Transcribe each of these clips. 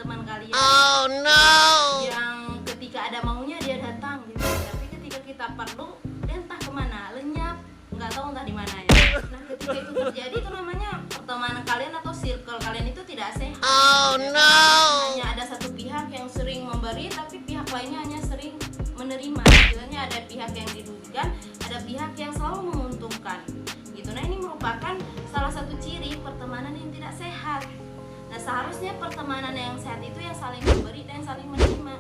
teman kalian yang ketika ada maunya dia datang gitu, tapi ketika kita perlu dia entah kemana, lenyap, nggak tahu entah di mana ya. Nah ketika itu terjadi itu namanya pertemanan kalian atau circle kalian itu tidak sehat. Hanya ada satu pihak yang sering memberi tapi pihak lainnya hanya sering menerima. Sebenarnya ada pihak yang dirugikan, ada pihak yang selalu menguntungkan gitu. Nah ini merupakan salah satu ciri pertemanan yang tidak sehat. Nah seharusnya pertemanan yang sehat itu yang saling memberi dan saling menerima.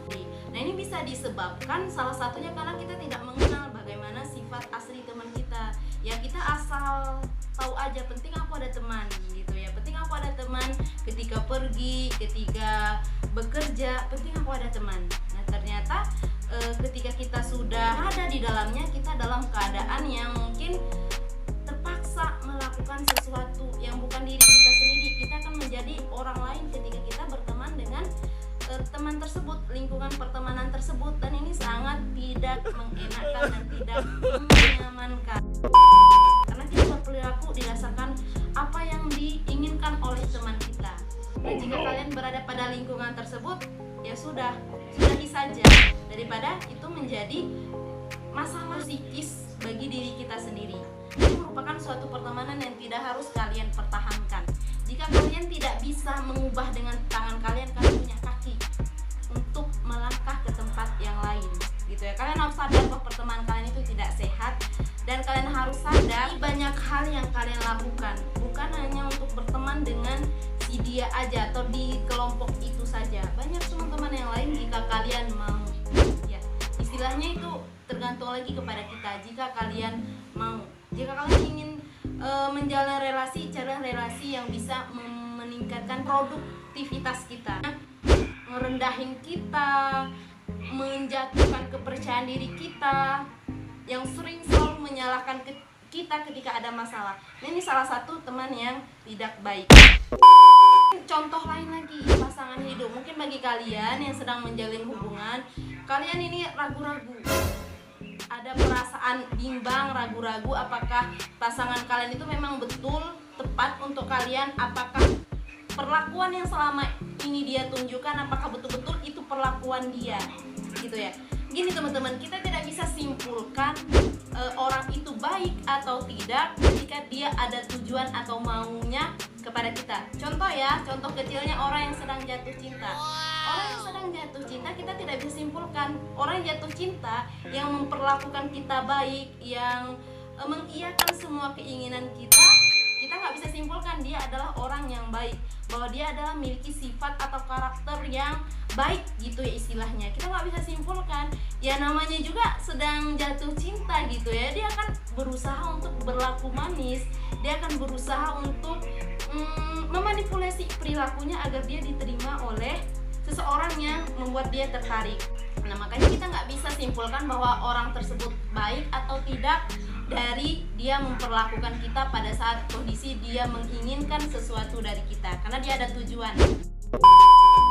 Nah ini bisa disebabkan salah satunya karena kita tidak mengenal bagaimana sifat asli teman kita. Ya kita asal tahu aja penting aku ada teman gitu ya, penting aku ada teman ketika pergi, ketika bekerja, penting aku ada teman. Nah ternyata ketika kita sudah ada di dalamnya, kita dalam keadaan yang mungkin terpaksa melakukan sesuatu yang bukan diri kita sendiri. Kita akan menjadi orang lain ketika kita berteman dengan teman tersebut, lingkungan pertemanan tersebut, dan ini sangat tidak mengenakan dan tidak menyenangkan karena kita berperilaku didasarkan apa yang diinginkan oleh teman kita. Dan jika kalian berada pada lingkungan tersebut, ya sudahi saja daripada itu menjadi masalah psikis bagi diri kita sendiri. Ini merupakan suatu pertemanan yang tidak harus kalian pertahankan. Jika kalian tidak bisa mengubah dengan tangan kalian punya kaki untuk melangkah ke tempat yang lain gitu ya. Kalian harus sadar bahwa pertemanan kalian itu tidak sehat, dan kalian harus sadar banyak hal yang kalian lakukan bukan hanya untuk berteman dengan si dia aja atau di kelompok itu saja. Banyak teman-teman yang lain jika kalian mau ya. Istilahnya itu tergantung lagi kepada kita. Jika kalian mau, jika kalian ingin menjalin relasi, carilah relasi yang bisa meningkatkan produktivitas kita, merendahin kita, menjatuhkan kepercayaan diri kita, yang sering selalu menyalahkan kita ketika ada masalah. Nah, ini salah satu teman yang tidak baik. Contoh lain lagi, pasangan hidup. Mungkin bagi kalian yang sedang menjalin hubungan, kalian ini ragu-ragu, ada perasaan bimbang, ragu-ragu apakah pasangan kalian itu memang betul tepat untuk kalian, apakah perlakuan yang selama ini dia tunjukkan apakah betul-betul itu perlakuan dia gitu ya. Gini teman-teman, kita tidak bisa simpulkan orang itu baik atau tidak ketika dia ada tujuan atau maunya kepada kita. Contoh ya, contoh kecilnya orang yang sedang jatuh cinta. Orang yang sedang jatuh cinta kita tidak bisa simpulkan. Orang yang jatuh cinta yang memperlakukan kita baik, yang mengiyakan semua keinginan kita nggak bisa simpulkan dia adalah orang yang baik, bahwa dia adalah memiliki sifat atau karakter yang baik gitu ya istilahnya. Kita nggak bisa simpulkan. Ya namanya juga sedang jatuh cinta gitu ya, dia akan berusaha untuk berlaku manis, dia akan berusaha untuk memanipulasi perilakunya agar dia diterima oleh seseorang yang membuat dia tertarik. Nah makanya kita nggak bisa simpulkan bahwa orang tersebut baik atau tidak dari dia memperlakukan kita pada saat kondisi dia menginginkan sesuatu dari kita, karena dia ada tujuan.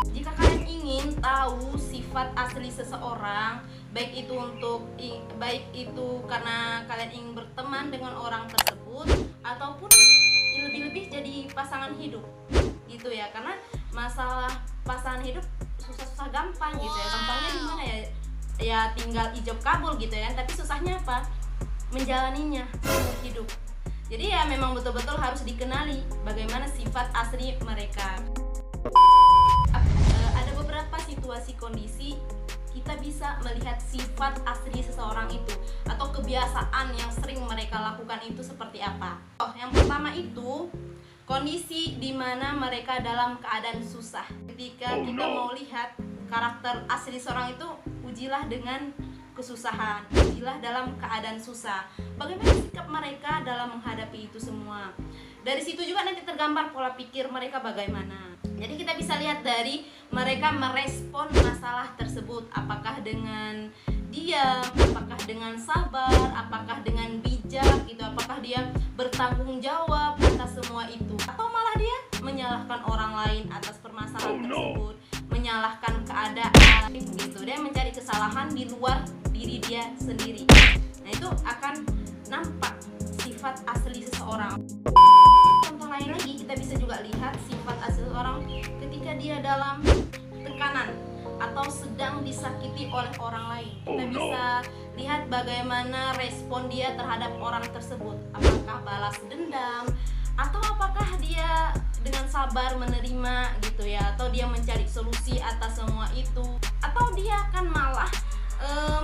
Jika kalian ingin tahu sifat asli seseorang, baik itu karena kalian ingin berteman dengan orang tersebut ataupun lebih-lebih jadi pasangan hidup gitu ya, karena masalah pasangan hidup susah-susah gampang gitu ya. Gampangnya gimana ya? Ya tinggal ijab kabul gitu ya, tapi susahnya apa? Menjalaninya seumur hidup. Jadi ya memang betul-betul harus dikenali bagaimana sifat asli mereka. Ada beberapa situasi kondisi kita bisa melihat sifat asli seseorang itu atau kebiasaan yang sering mereka lakukan itu seperti apa. Yang pertama itu kondisi di mana mereka dalam keadaan susah. Ketika kita mau lihat karakter asli seorang itu, ujilah dengan kesusahan, ujilah dalam keadaan susah. Bagaimana sikap mereka dalam menghadapi itu semua. Dari situ juga nanti tergambar pola pikir mereka bagaimana. Jadi kita bisa lihat dari mereka merespon masalah tersebut, apakah dengan diam, apakah dengan sabar, apakah dengan bijak gitu, apakah dia bertanggung jawab atas semua itu, atau malah dia menyalahkan orang lain atas permasalahan tersebut, menyalahkan keadaan gitu. Dia mencari kesalahan di luar diri dia sendiri. Nah itu akan nampak sifat asli seseorang. Contoh lain lagi, kita bisa juga lihat sifat asli seseorang ketika dia dalam tekanan atau sedang disakiti oleh orang lain. Kita bisa lihat bagaimana respon dia terhadap orang tersebut. Apakah balas dendam atau apakah dia dengan sabar menerima gitu ya, atau dia mencari solusi atas semua itu, atau dia akan malah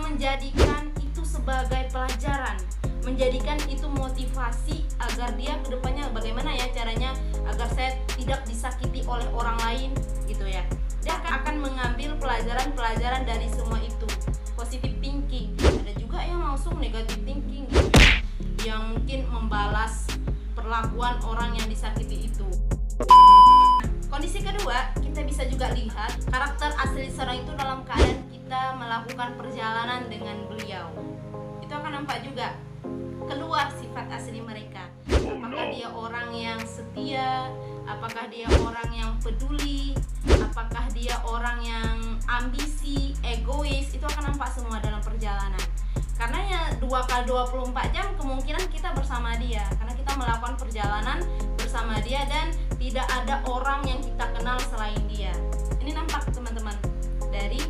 menjadikan itu sebagai pelajaran, menjadikan itu motivasi agar dia kedepannya bagaimana ya caranya agar saya tidak disakiti oleh orang lain gitu ya. Dia akan mengambil pelajaran-pelajaran dari semua itu. Positive thinking. Ada juga yang langsung negative thinking gitu ya, yang mungkin membalas perlakuan orang yang disakiti itu. Kondisi kedua, kita bisa juga lihat karakter asli seseorang itu dalam keadaan kita melakukan perjalanan dengan beliau. Itu akan nampak juga keluar sifat asli mereka. Apakah dia orang yang setia, apakah dia orang yang peduli, apakah dia orang yang ambisi, egois, itu akan nampak semua dalam perjalanan. Karena ya 2x24 jam kemungkinan kita bersama dia, karena kita melakukan perjalanan bersama dia dan tidak ada orang yang kita kenal selain dia. Ini nampak teman-teman dari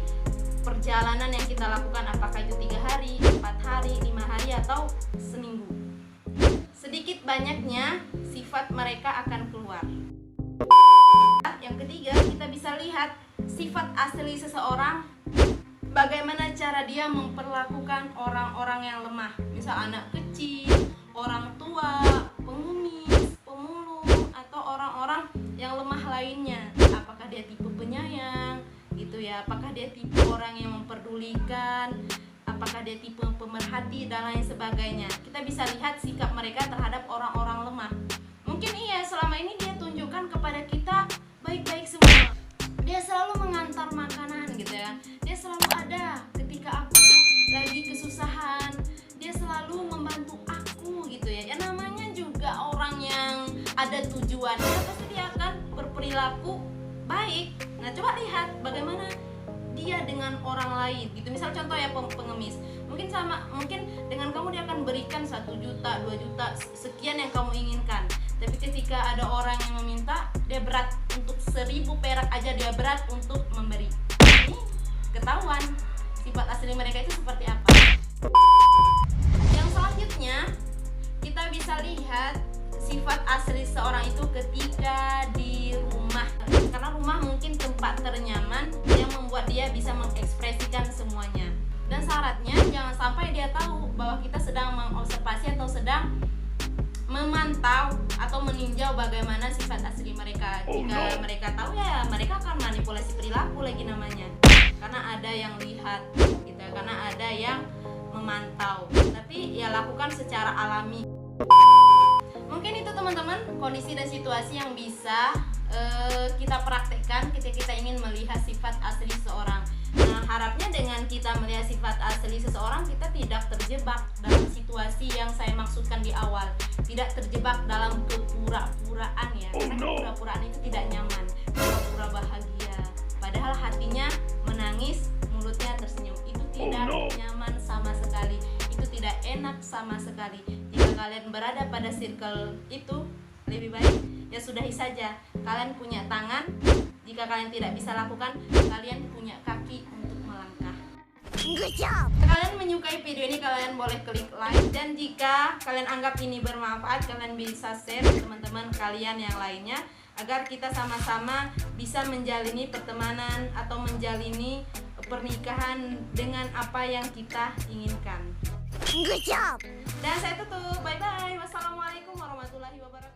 perjalanan yang kita lakukan, apakah itu 3 hari, 4 hari, 5 hari atau seminggu. Sedikit banyaknya sifat mereka akan keluar. Yang ketiga, kita bisa lihat sifat asli seseorang, bagaimana cara dia memperlakukan orang-orang yang lemah. Misal anak kecil, orang tua, pengemis, pemulung, atau orang-orang yang lemah lainnya. Apakah dia tipe penyayang gitu ya, apakah dia tipe orang yang memperdulikan, apakah dia tipe pemerhati dan lain sebagainya. Kita bisa lihat sikap mereka terhadap orang-orang lemah. Mungkin iya selama ini dia tunjukkan kepada kita baik-baik semua. Dia selalu mengantar makanan gitu ya. Dia selalu ada ketika aku lagi kesusahan. Dia selalu membantu aku gitu ya. Ya namanya juga orang yang ada tujuannya, pasti dia akan berperilaku baik. Nah, coba lihat bagaimana dia dengan orang lain gitu. Misal contoh ya pengemis. Mungkin dengan kamu dia akan berikan 1 juta, 2 juta, sekian yang kamu inginkan. Tapi ketika ada orang yang meminta, dia berat untuk 1000 perak aja, dia berat untuk memberi. Ini ketahuan sifat asli mereka itu seperti apa. Yang selanjutnya kita bisa lihat sifat asli seorang itu ketika di rumah. Karena rumah mungkin tempat ternyaman yang membuat dia bisa mengekspresikan semuanya. Dan syaratnya jangan sampai dia tahu bahwa kita sedang mengobservasi atau sedang memantau atau meninjau bagaimana sifat asli mereka. Jika mereka tahu ya mereka akan manipulasi perilaku lagi namanya. Karena ada yang lihat gitu, karena ada yang memantau. Tapi ya lakukan secara alami. Mungkin itu teman-teman kondisi dan situasi yang bisa kita praktekkan ketika kita ingin melihat sifat asli seseorang. Nah, harapnya dengan kita melihat sifat asli seseorang, kita tidak terjebak dalam situasi yang saya maksudkan di awal. Tidak terjebak dalam kepura-puraan ya. Karena kepura-puraan itu tidak nyaman. Pura-pura bahagia, padahal hatinya menangis, mulutnya tersenyum. Itu tidak nyaman sama sekali. Itu tidak enak sama sekali. Jika kalian berada pada circle itu, lebih baik ya sudahi saja. Kalian punya tangan, jika kalian tidak bisa lakukan, kalian punya kaki untuk melangkah. Good job. Jika kalian menyukai video ini, kalian boleh klik like, dan jika kalian anggap ini bermanfaat, kalian bisa share ke teman-teman kalian yang lainnya agar kita sama-sama bisa menjalini pertemanan atau menjalini pernikahan dengan apa yang kita inginkan. Good job. Dan saya tutup. Bye bye. Wassalamualaikum warahmatullahi wabarakatuh.